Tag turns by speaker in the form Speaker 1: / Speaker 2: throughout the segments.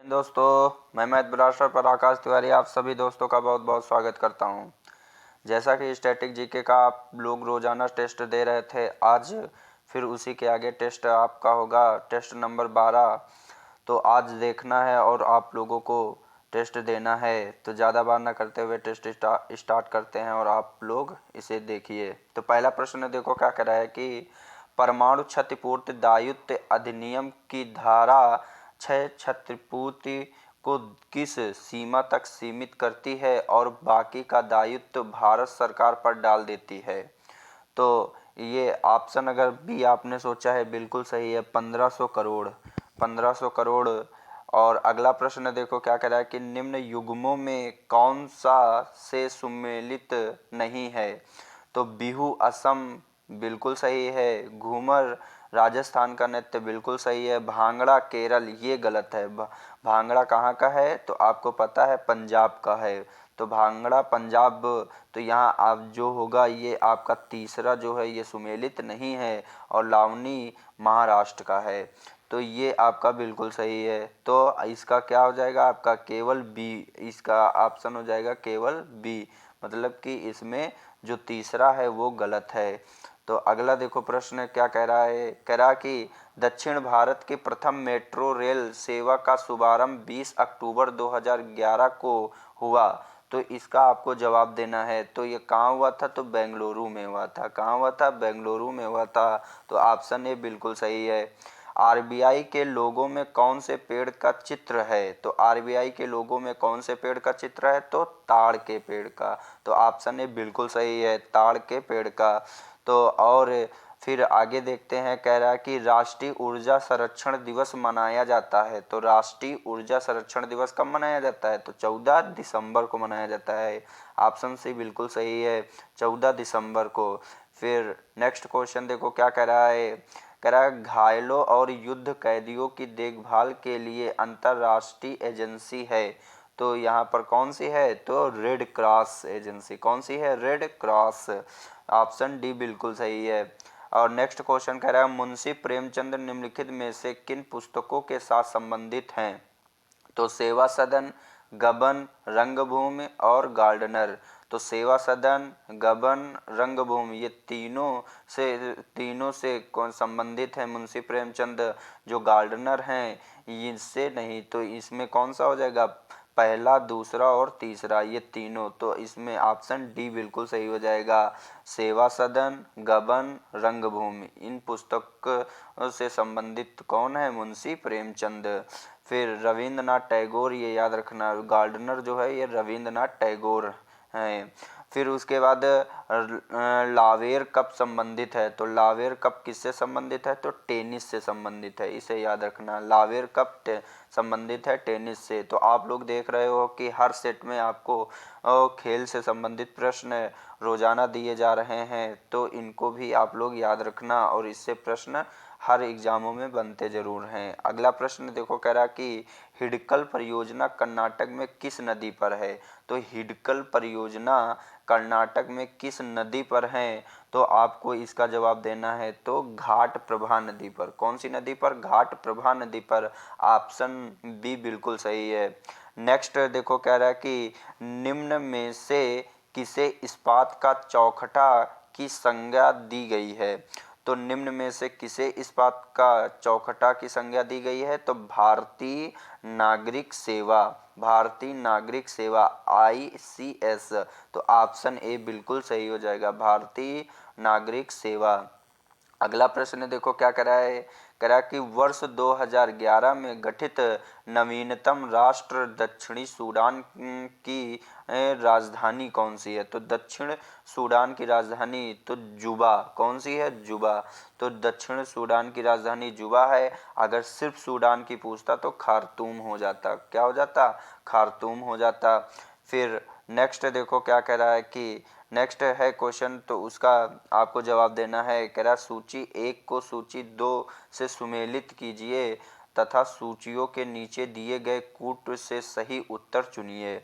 Speaker 1: दोस्तों, मैं मैथ ब्रास्टर पर आकाश तिवारी आप सभी दोस्तों का बहुत बहुत स्वागत करता हूं। जैसा कि स्टैटिक जीके का आप लोग रोजाना टेस्ट दे रहे थे, आज फिर उसी के आगे टेस्ट आपका होगा, टेस्ट नंबर 12। तो आज देखना है और आप लोगों को टेस्ट देना है। तो ज़्यादा बार ना करते हुए टेस्ट स्टार्ट करते हैं और आप लोग इसे देखिए। तो पहला प्रश्न देखो क्या कह रहा है कि परमाणु क्षतिपूर्ति दायित्व अधिनियम की धारा 6 क्षतिपूर्ति को किस सीमा तक सीमित करती है और बाकी का दायित्व भारत सरकार पर डाल देती है। तो ये ऑप्शन अगर बी आपने सोचा है बिल्कुल सही है, 1500 करोड़। 1500 करोड़। और अगला प्रश्न देखो क्या कह रहा है कि निम्न युग्मों में कौन सा से सुमेलित नहीं है। तो बिहू असम बिल्कुल सही है, घूमर राजस्थान का नृत्य बिल्कुल सही है, भांगड़ा केरल ये गलत है। भांगड़ा कहाँ का है तो आपको पता है, पंजाब का है। तो भांगड़ा पंजाब, तो यहाँ आप जो होगा ये आपका तीसरा जो है ये सुमेलित नहीं है, और लावनी महाराष्ट्र का है। तो ये आपका बिल्कुल सही है। तो इसका क्या हो जाएगा आपका, केवल बी, इसका ऑप्शन हो जाएगा केवल बी, मतलब कि इसमें जो तीसरा है वो गलत है। तो अगला देखो प्रश्न क्या कह रहा है, कह रहा कि दक्षिण भारत की प्रथम मेट्रो रेल सेवा का शुभारंभ 20 अक्टूबर 2011 को हुआ। तो इसका आपको जवाब देना है। तो ये कहाँ हुआ था, तो बेंगलुरु में हुआ था। कहाँ हुआ था, बेंगलुरु में हुआ था। तो ऑप्शन ए बिल्कुल सही है। आरबीआई के लोगों में कौन से पेड़ का चित्र है। तो आरबीआई के लोगों में कौन से पेड़ का चित्र है, तो ताड़ के पेड़ का। तो ऑप्शन ए बिल्कुल सही है, ताड़ के पेड़ का। तो और फिर आगे देखते हैं, कह रहा है कि राष्ट्रीय ऊर्जा संरक्षण दिवस मनाया जाता है। तो राष्ट्रीय ऊर्जा संरक्षण दिवस कब मनाया जाता है, तो 14 दिसंबर को मनाया जाता है। ऑप्शन सी बिल्कुल सही है, 14 दिसंबर को। फिर नेक्स्ट क्वेश्चन देखो क्या कह रहा है, कह रहा है घायलों और युद्ध कैदियों की देखभाल के लिए अंतर्राष्ट्रीय एजेंसी है। तो यहाँ पर कौन सी है, तो रेड क्रॉस एजेंसी। कौन सी है, रेड क्रॉस। ऑप्शन डी बिल्कुल सही है। और नेक्स्ट क्वेश्चन कह रहा है मुंशी प्रेमचंद निम्नलिखित में से किन पुस्तकों के साथ संबंधित हैं। तो सेवा सदन, गबन, रंगभूमि और गार्डनर। तो सेवा सदन, गबन, रंगभूमि ये तीनों से कौन संबंधित है मुंशी प्रेमचंद। जो गार्डनर हैं इनसे नहीं। तो इसमें कौन सा हो जाएगा, पहला, दूसरा और तीसरा, ये तीनों। तो इसमें ऑप्शन डी बिल्कुल सही हो जाएगा। सेवा सदन, गबन, रंगभूमि इन पुस्तक से संबंधित कौन है, मुंशी प्रेमचंद। फिर रविंद्रनाथ टैगोर, ये याद रखना, गार्डनर जो है ये रविंद्रनाथ टैगोर हैं। फिर उसके बाद लावेर कप संबंधित है। तो लावेर कप किससे संबंधित है, तो टेनिस से संबंधित है, इसे याद रखना। लावेर कप संबंधित है टेनिस से। तो आप लोग देख रहे हो कि हर सेट में आपको खेल से संबंधित प्रश्न रोजाना दिए जा रहे हैं। तो इनको भी आप लोग याद रखना, और इससे प्रश्न हर एग्जामों में बनते जरूर हैं। अगला प्रश्न देखो कह रहा कि हिडकल परियोजना कर्नाटक में किस नदी पर है। तो हिडकल परियोजना कर्नाटक में किस नदी पर है, तो आपको इसका जवाब देना है तो घाट प्रभा नदी पर। कौन सी नदी पर, घाट प्रभा नदी पर। ऑप्शन बी बिल्कुल सही है। नेक्स्ट देखो कह रहा है कि निम्न में से किसे इस्पात का चौखटा की संज्ञा दी गई है। तो निम्न में से किसे इस्पात का चौखटा की संज्ञा दी गई है, तो भारतीय नागरिक सेवा। भारतीय नागरिक सेवा ICS। तो ऑप्शन ए बिल्कुल सही हो जाएगा, भारतीय नागरिक सेवा। अगला प्रश्न देखो क्या कह रहा है, कह रहा है कि वर्ष 2011 में गठित नवीनतम राष्ट्र दक्षिणी सूडान की राजधानी कौन सी है। तो दक्षिण सूडान की राजधानी तो जुबा। कौन सी है, जुबा। तो दक्षिण सूडान की राजधानी जुबा है। अगर सिर्फ सूडान की पूछता तो खार्तूम हो जाता। क्या हो जाता, खार्तूम हो जाता। फिर नेक्स्ट देखो क्या कह रहा है कि नेक्स्ट है क्वेश्चन, तो उसका आपको जवाब देना है। कह रहा सूची 1 को सूची 2 से सुमेलित कीजिए तथा सूचियों के नीचे दिए गए कूट से सही उत्तर चुनिए।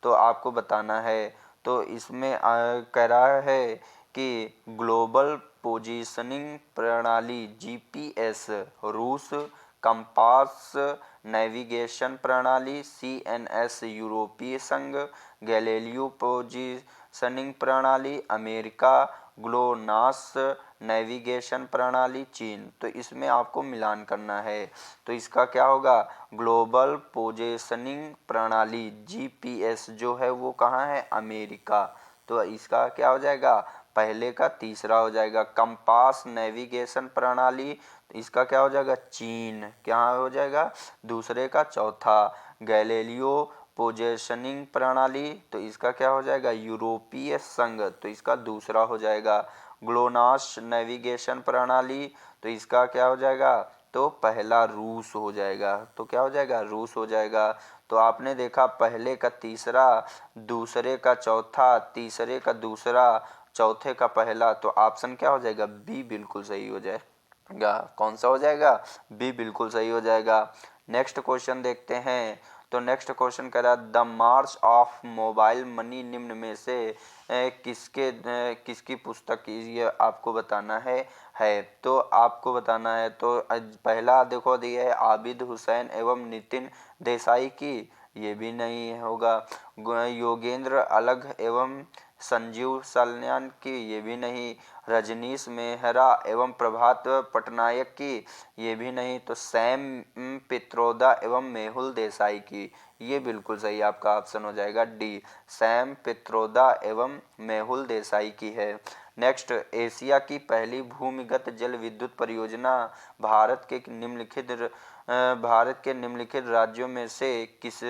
Speaker 1: तो आपको बताना है। तो इसमें कह रहा है कि ग्लोबल पोजीशनिंग प्रणाली GPS रूस कंपास नेविगेशन प्रणाली, CNS यूरोपीय संघ, गैलीलियो पोजीशनिंग प्रणाली अमेरिका, ग्लोनास नेविगेशन प्रणाली चीन। तो इसमें आपको मिलान करना है, तो इसका क्या होगा, ग्लोबल पोजीशनिंग प्रणाली GPS जो है वो कहाँ है, अमेरिका। तो इसका क्या हो जाएगा, पहले का तीसरा हो जाएगा। कंपास नेविगेशन प्रणाली, इसका क्या हो जाएगा, चीन। क्या हो जाएगा, दूसरे का चौथा। गैलीलियो पोजीशनिंग प्रणाली, तो इसका क्या हो जाएगा, यूरोपीय संघ, तो इसका दूसरा हो जाएगा। ग्लोनास नेविगेशन प्रणाली, तो इसका क्या हो जाएगा, तो पहला रूस हो जाएगा। तो क्या हो जाएगा, रूस हो जाएगा। तो आपने देखा पहले का तीसरा, दूसरे का चौथा, तीसरे का दूसरा, चौथे का पहला, तो ऑप्शन क्या हो जाएगा, बी बिल्कुल सही हो जाएगा। कौन सा हो जाएगा, बी बिल्कुल सही हो जाएगा। नेक्स्ट क्वेश्चन देखते हैं। तो नेक्स्ट क्वेश्चन कह रहा है the March of mobile money निम्न में से किसकी पुस्तक की, ये आपको बताना है। तो आपको बताना है, तो पहला देखो दिया है आबिद हुसैन एवं नितिन देसाई की, ये भी नहीं होगा। योगेंद्र अलग एवं संजीव साल्यान की, ये भी नहीं। रजनीश मेहरा एवं प्रभात पटनायक की, ये भी नहीं। तो सैम पित्रोदा एवं मेहुल देसाई की, ये बिल्कुल सही आपका ऑप्शन हो जाएगा डी, सैम पित्रोदा एवं मेहुल देसाई की है। नेक्स्ट, एशिया की पहली भूमिगत जल विद्युत परियोजना भारत के निम्नलिखित राज्यों में से किस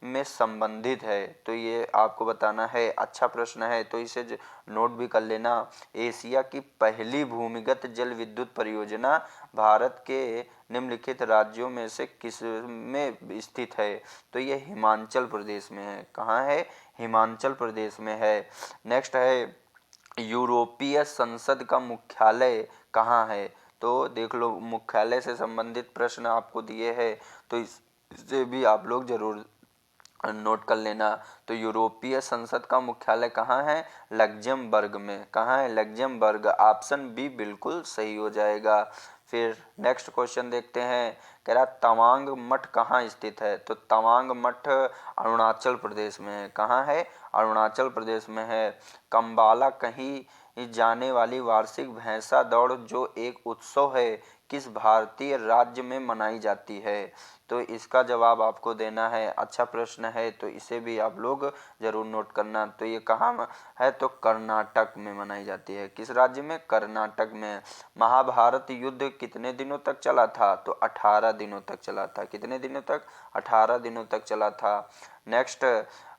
Speaker 1: में संबंधित है। तो ये आपको बताना है, अच्छा प्रश्न है, तो इसे नोट भी कर लेना। एशिया की पहली भूमिगत जल विद्युत परियोजना भारत के निम्नलिखित राज्यों में से किस में स्थित है। तो ये हिमाचल प्रदेश में है। कहाँ है, हिमाचल प्रदेश में है। नेक्स्ट है यूरोपीय संसद का मुख्यालय कहाँ है। तो देख लो, मुख्यालय से संबंधित प्रश्न आपको दिए हैं, तो इससे भी आप लोग जरूर नोट कर लेना। तो यूरोपीय संसद का मुख्यालय कहाँ है, लग्जमबर्ग में। कहाँ है, लग्जमबर्ग। ऑप्शन बी बिल्कुल सही हो जाएगा। फिर नेक्स्ट क्वेश्चन देखते हैं। कह रहा तवांग मठ कहाँ स्थित है। तो तवांग मठ अरुणाचल प्रदेश में है। कहाँ है, अरुणाचल प्रदेश में है। कंबाला कहीं जाने वाली वार्षिक भैंसा दौड़ जो एक उत्सव है, किस भारतीय राज्य में मनाई जाती है। तो इसका जवाब आपको देना है। अच्छा प्रश्न है, तो इसे भी आप लोग जरूर नोट करना। तो ये कहाँ है, तो कर्नाटक में मनाई जाती है। किस राज्य में, कर्नाटक में। महाभारत युद्ध कितने दिनों तक चला था। तो 18 दिनों तक चला था। कितने दिनों तक, 18 दिनों तक चला था। नेक्स्ट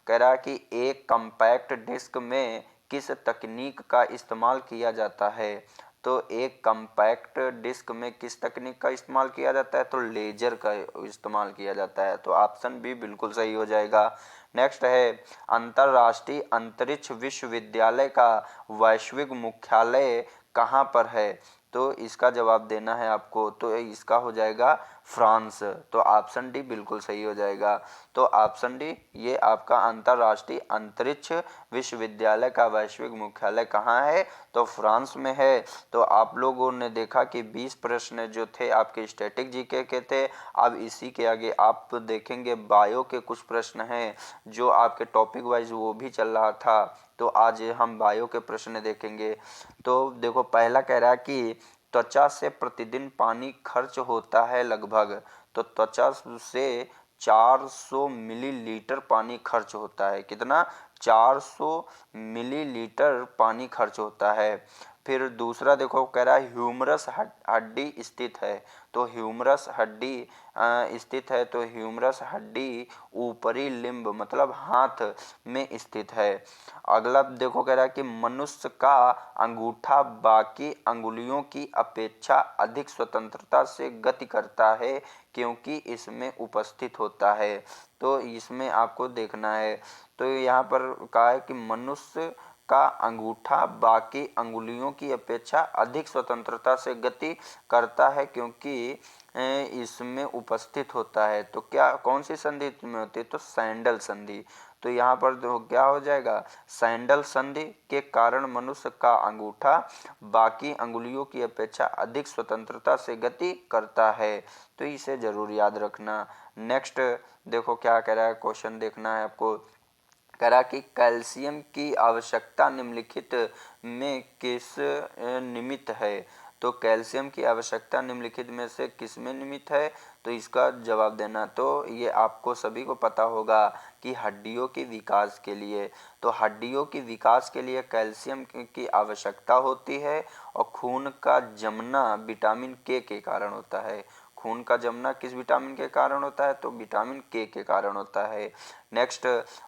Speaker 1: कह रहा है कि एक कॉम्पैक्ट डिस्क में किस तकनीक का इस्तेमाल किया जाता है। तो एक कॉम्पैक्ट डिस्क में किस तकनीक का इस्तेमाल किया जाता है, तो लेजर का इस्तेमाल किया जाता है। तो ऑप्शन बी बिल्कुल सही हो जाएगा। नेक्स्ट है अंतर्राष्ट्रीय अंतरिक्ष विश्वविद्यालय का वैश्विक मुख्यालय कहाँ पर है। तो इसका जवाब देना है आपको। तो इसका हो जाएगा फ्रांस। तो ऑप्शन डी बिल्कुल सही हो जाएगा। तो ऑप्शन डी, ये आपका अंतर्राष्ट्रीय अंतरिक्ष विश्वविद्यालय का वैश्विक मुख्यालय कहाँ है, तो फ्रांस में है। तो आप लोगों ने देखा कि 20 प्रश्न जो थे आपके स्टैटिक जीके के थे। अब इसी के आगे आप देखेंगे बायो के कुछ प्रश्न हैं जो आपके टॉपिक वाइज वो भी चल रहा था। तो आज हम बायो के प्रश्न देखेंगे। तो देखो, पहला कह रहा है कि त्वचा से प्रतिदिन पानी खर्च होता है लगभग। तो त्वचा से 400 मिलीलीटर पानी खर्च होता है। कितना, 400 मिलीलीटर पानी खर्च होता है। फिर दूसरा देखो, कह रहा है ह्यूमरस हड्डी स्थित है। तो ह्यूमरस हड्डी स्थित है। तो ह्यूमरस हड्डी ऊपरी लिम्ब मतलब हाथ में स्थित है। अगला देखो, कह रहा है कि मनुष्य का अंगूठा बाकी अंगुलियों की अपेक्षा अधिक स्वतंत्रता से गति करता है क्योंकि इसमें उपस्थित होता है। तो इसमें आपको देखना है। तो यहाँ पर कहा है कि मनुष्य का अंगूठा बाकी अंगुलियों की अपेक्षा अधिक स्वतंत्रता से गति करता है क्योंकि इसमें उपस्थित होता है। तो क्या कौन सी संधि इसमें होती है? तो सैंडल संधि। तो यहाँ पर क्या हो जाएगा? सैंडल संधि के कारण मनुष्य का अंगूठा बाकी अंगुलियों की अपेक्षा अधिक स्वतंत्रता से गति करता है। तो इसे जरूर याद रखना। नेक्स्ट देखो क्या कह रहा है, क्वेश्चन देखना है आपको। कह रहा कि कैल्शियम की आवश्यकता निम्नलिखित में किस निमित्त है? तो कैल्शियम की आवश्यकता निम्नलिखित में से किस में निमित्त है? तो इसका जवाब देना। तो ये आपको सभी को पता होगा कि हड्डियों के विकास के लिए। तो हड्डियों के विकास के लिए कैल्शियम की आवश्यकता होती है और खून का जमना विटामिन के कारण होता है। खून का जमना किस विटामिन के कारण होता है? तो विटामिन के कारण होता है। नेक्स्ट,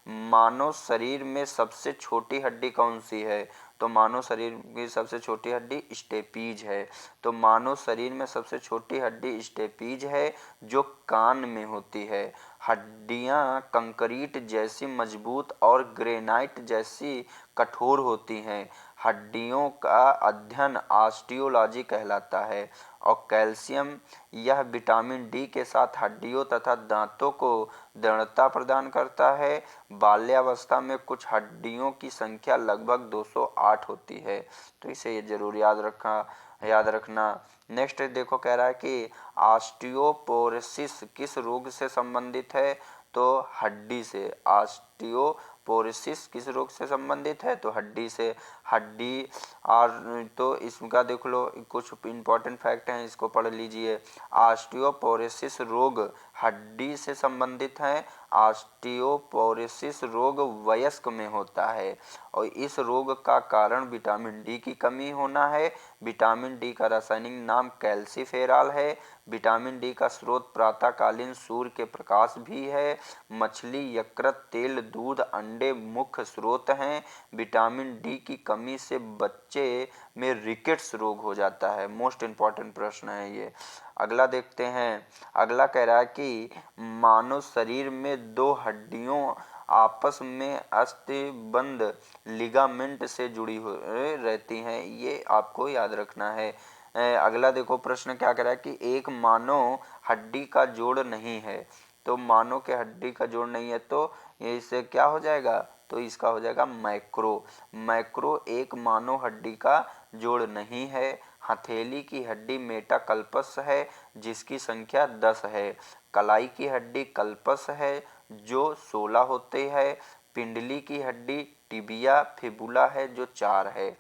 Speaker 1: मानव शरीर में सबसे छोटी हड्डी कौन सी है? तो मानव शरीर की सबसे छोटी हड्डी स्टेपीज है। तो मानव शरीर में सबसे छोटी हड्डी स्टेपीज है जो कान में होती है। हड्डियां कंक्रीट जैसी मजबूत और ग्रेनाइट जैसी कठोर होती हैं। हड्डियों का अध्ययन ऑस्टियोलॉजी कहलाता है। और कैल्शियम यह विटामिन डी के साथ हड्डियों तथा दांतों को दृढ़ता प्रदान करता है। बाल्यावस्था में कुछ हड्डियों की संख्या लगभग 208 होती है। तो इसे ये जरूर याद रखना। नेक्स्ट देखो कह रहा है कि ऑस्टियोपोरोसिस किस रोग से संबंधित है? तो हड्डी से। ऑस्टियोपोरोसिस किस रोग से संबंधित है? तो हड्डी से। हड्डी और तो इसका देख लो, कुछ इंपॉर्टेंट फैक्ट हैं, इसको पढ़ लीजिए। ऑस्टियोपोरोसिस रोग हड्डी से संबंधित है। ऑस्टियोपोरोसिस रोग वयस्क में होता है और इस रोग का कारण विटामिन डी की कमी होना है। विटामिन डी का रासायनिक नाम कैल्सीफेरॉल है। विटामिन डी का स्रोत प्रातःकालीन सूर्य के प्रकाश भी है। मछली, यकृत, तेल, दूध, अंडे मुख्य स्रोत हैं। विटामिन डी की कमी से बच्चे में रिकेट्स रोग हो जाता है। मोस्ट इम्पॉर्टेंट प्रश्न है ये। अगला देखते हैं। अगला कह रहा है कि मानव शरीर में दो हड्डियों आपस में अस्थिबंध लिगामेंट से जुड़ी रहती हैं। ये आपको याद रखना है। अगला देखो प्रश्न क्या कह रहा है कि एक मानव हड्डी का जोड़ नहीं है। तो मानव के हड्डी का जोड़ नहीं है तो इससे क्या हो जाएगा? तो इसका हो जाएगा मैक्रो। मैक्रो एक मानव हड्डी का जोड़ नहीं है। हथेली की हड्डी मेटाकल्पस है जिसकी संख्या 10 है। कलाई की हड्डी कल्पस है जो 16 होते हैं। पिंडली की हड्डी टिबिया फिबुला है जो 4 है।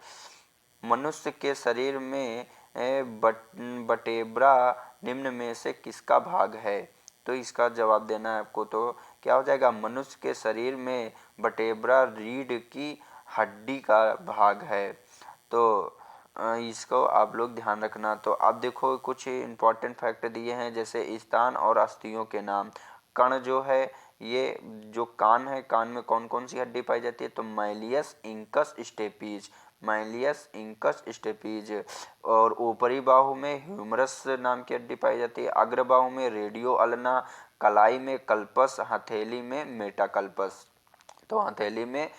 Speaker 1: मनुष्य के शरीर में बटेब्रा निम्न में से किसका भाग है? तो इसका जवाब देना है आपको। तो क्या हो जाएगा? मनुष्य के शरीर में बटेब्रा रीढ़ की हड्डी का भाग है। तो इसको आप लोग ध्यान रखना। तो आप देखो कुछ इंपॉर्टेंट फैक्ट दिए हैं जैसे स्थान और अस्थियों के नाम। कण जो है, ये जो कान है, कान में कौन कौन सी हड्डी पाई जाती है? तो malleus incus stapes. Malleus incus stapes. और ऊपरी बाहु में ह्यूमरस नाम की हड्डी पाई जाती है। अग्र बाहु में रेडियो अल्ना। कलाई में कल्पस। हथेली में मेटाकल्पस। तो हथेली में